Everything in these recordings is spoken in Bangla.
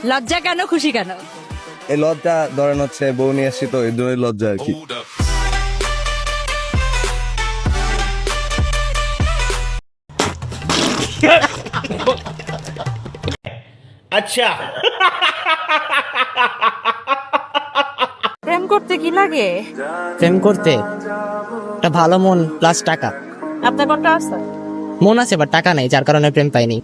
লজ্জা কেন, খুশি কেন? এই লজ্জা ধরেন হচ্ছে বউ নিয়ে আসছি তো এই জন্য লজ্জা আর কি। আচ্ছা, প্রেম করতে কি লাগে? প্রেম করতে একটা ভালো মন প্লাস টাকা। আপনার কোনটা আছে? মন আছে বাট টাকা নেই, যার কারণে প্রেম পাইনি।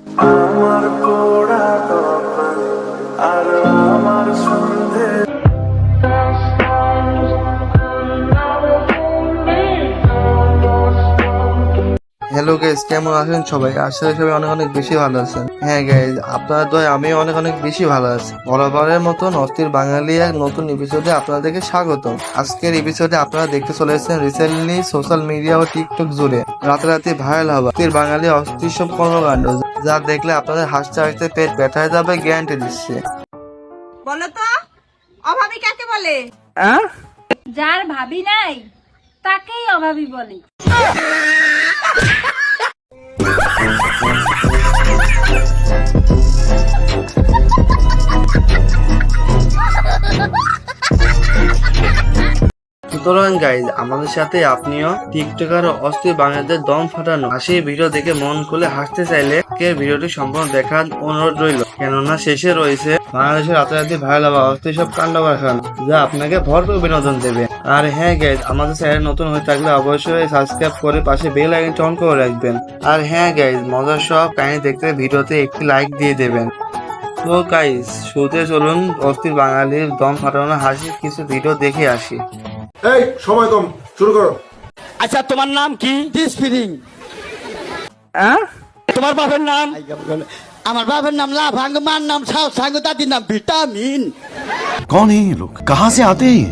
হ্যালো গাইজ, কেমন আছেন সবাই? আসলে সবাই অনেক অনেক বেশি ভালো আছেন। হ্যাঁ গাইজ, আপনার দয় আমি অনেক অনেক বেশি ভালো আছি। বরাবরের মতন অস্থির বাঙালি এক নতুন এপিসোডে আপনাদেরকে স্বাগতম। আজকের এপিসোডে আপনারা দেখতে চলেছেন রিসেন্টলি সোশ্যাল মিডিয়া ও টিকটক জুড়ে রাতারাতি ভাইরাল হওয়া অস্থির বাঙালি অস্থির সব কর্মকাণ্ড, যা দেখলে আপনাদের হাসতে হাসতে পেট ব্যথা হয়ে যাবে, গ্যারান্টি দিচ্ছে। বলো তো, অভাবী কাকে বলে? যার ভাবি নাই তাকেই অভাবী বলে। সুতরাং গাইজ, আমাদের সাথে আপনিও টিকটকার ও অস্থির বাঙালিদের দম ফাটানো হাসি ভিডিও দেখে মন খুলে হাসতে চাইলে ভিডিওটি সম্পূর্ণ দেখার অনুরোধ রইল, কেননা শেষে রয়েছে বাংলাদেশের রাতারাতি ভাইরাল হওয়া অস্থির সব কাণ্ড কারখানা, যা আপনাকে ভরপুর বিনোদন দেবে। আর হ্যাঁ গাইজ, আমাদের চ্যানেল নতুন হয়ে থাকলে অবশ্যই সাবস্ক্রাইব করে পাশে বেল আইকনটি অন করে রাখবেন। আর হ্যাঁ গাইজ, মজার সব কাহিনী দেখতে ভিডিওতে একটি লাইক দিয়ে দেবেন। তো গাইজ, শুরুতে চলুন অস্থির বাঙালির দম ফাটানো হাসি কিছু ভিডিও দেখে আসি। এই সময় কম, শুরু করো। আচ্ছা, তোমার নাম কি? ডিসফিলিং। তোমার বাপের নাম? আমার বাবার নাম লাভাঙ্গ, মার নাম সাউ সাঙ্গ, দাদির নাম ভিটামিন। कौन है ये लोग, कहाँ से आते हैं?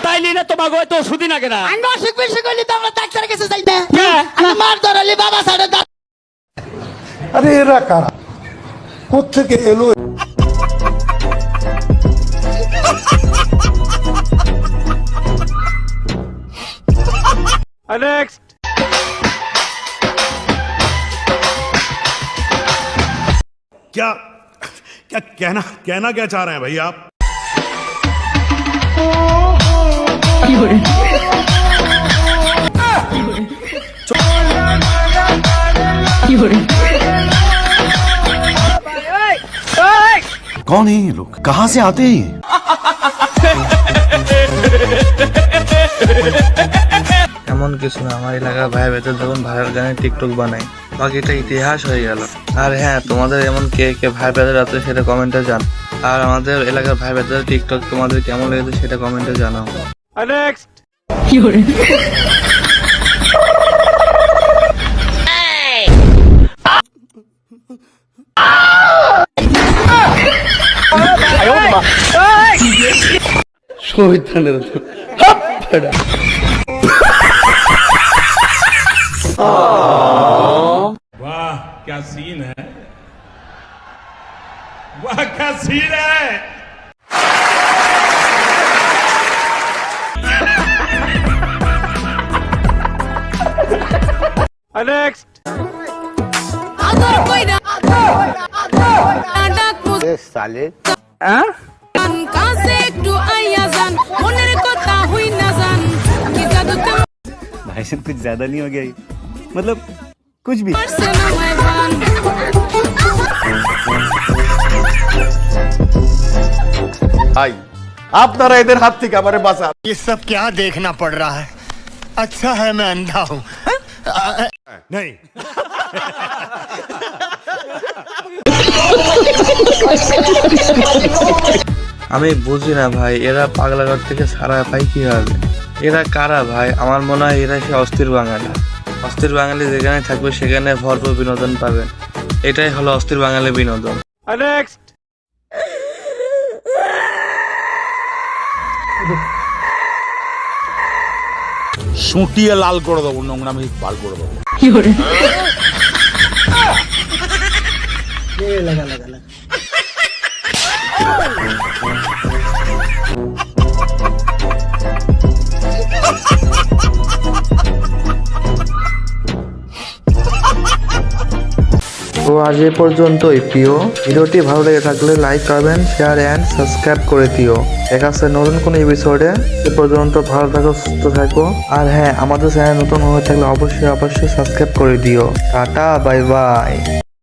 তাইলে না তোমাকে হয়তো ওষুধই না কেনা। আমি অসুখ বিসুখ হইলে তো আমরা ডাক্তারের কাছে যাই না। আমি মার ধরালি বাবা সাড়ে আরে এরা কারা, কোত্থেকে এলো? নেক্সট। क्या क्या कहना कहना क्या चाह रहे हैं भाई आप? कौन है ये लोग, कहाँ से आते हैं? এমন কিছু না, আমার এলাকার ভাই বেতন যখন ভাইরাল গানে টিকটক বানাই, বাকিটা ইতিহাস হয়ে গেল। আর হ্যাঁ, তোমাদের এমন কে কে ভাই বেতন আছে সেটা কমেন্টে জান। আর আমাদের এলাকার ভাই বেতন টিকটক তোমাদের কেমন লেগেছে সেটা কমেন্টে জানাও। নেক্সট। वाह क्या सीन है, वाह क्या सीन है। নেক্সট। আদর কইরা ডাক সালে মুস্কান কাছে একটু আইয়া যান, মনের কথা হই না যান, কি জাদু भाई साहब कुछ ज्यादा नहीं हो गया ये? मतलब कुछ भी। করছে না মাই বান। भाई আপনারা এদের হাত থেকে আমারে বাঁচান। ये सब क्या देखना पड़ रहा है? अच्छा है मैं अंधा हूँ। नहीं আমি বুঝি না ভাই, এরা পাগলাঘর থেকে সারা পাই কিভাবে? এরা কারা ভাই? আমার মনে হয় এরা সে অস্থির বাঙালি। অস্থির বাঙালি যেখানে থাকবে সেখানে ভরপুর বিনোদন পাবেন। এটাই হলো অস্থির বাঙালি বিনোদন। নেক্সট। সুটিয়ে লাল করে দেবো, নোংরামি বার করে দেবো। তো আজ এ পর্যন্তই প্রিয়। ভিডিওটি ভালো লেগে থাকলে লাইক করবেন, শেয়ার অ্যান্ড সাবস্ক্রাইব করে দিও। দেখা যাচ্ছে নতুন কোনো এপিসোডে। এ পর্যন্ত ভালো থাকো, সুস্থ থাকো। আর হ্যাঁ, আমাদের চ্যানেল নতুন হয়ে থাকলে অবশ্যই সাবস্ক্রাইব করে দিও। Tata, bye bye.